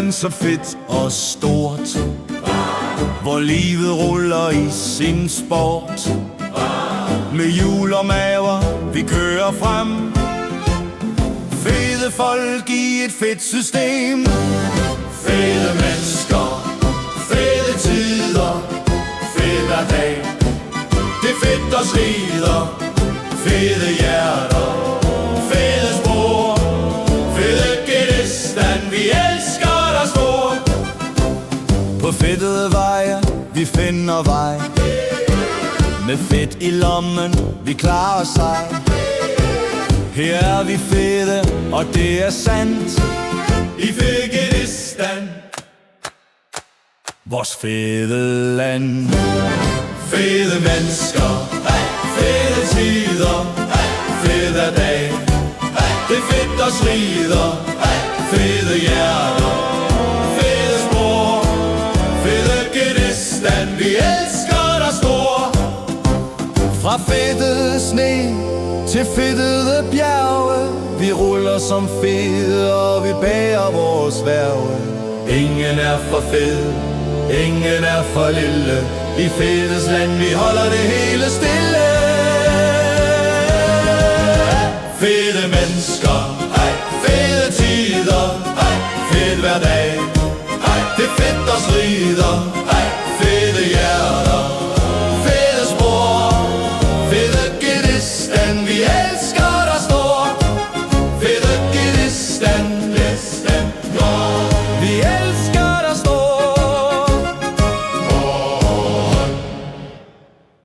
men så fedt og stort, hvor livet ruller i sin sport. Med hjul og maver, vi kører frem, fede folk i et fedt system. Fede mennesker, fede tider, fed hver dag. Det er fedt og slider, fede hjerter, fede spor, fede Gedestan, vi elsker dig stort. På fedtede veje, vi finder vej, med fedt i lommen, vi klarer sig. Her er vi fede, og det er sandt, i fede Gedestan, vores fede land. Fede mennesker, fede tider, fede dag. Det er fedt og slider, fede hjerter, fede spor, fede Gedestan, vi elsker dig stor. Fra fedtede sne til fedtede bjerge, vi ruller som fede, og vi bærer vores værve. Ingen er for fed, ingen er for lille, i fedes land, vi holder det hele stille.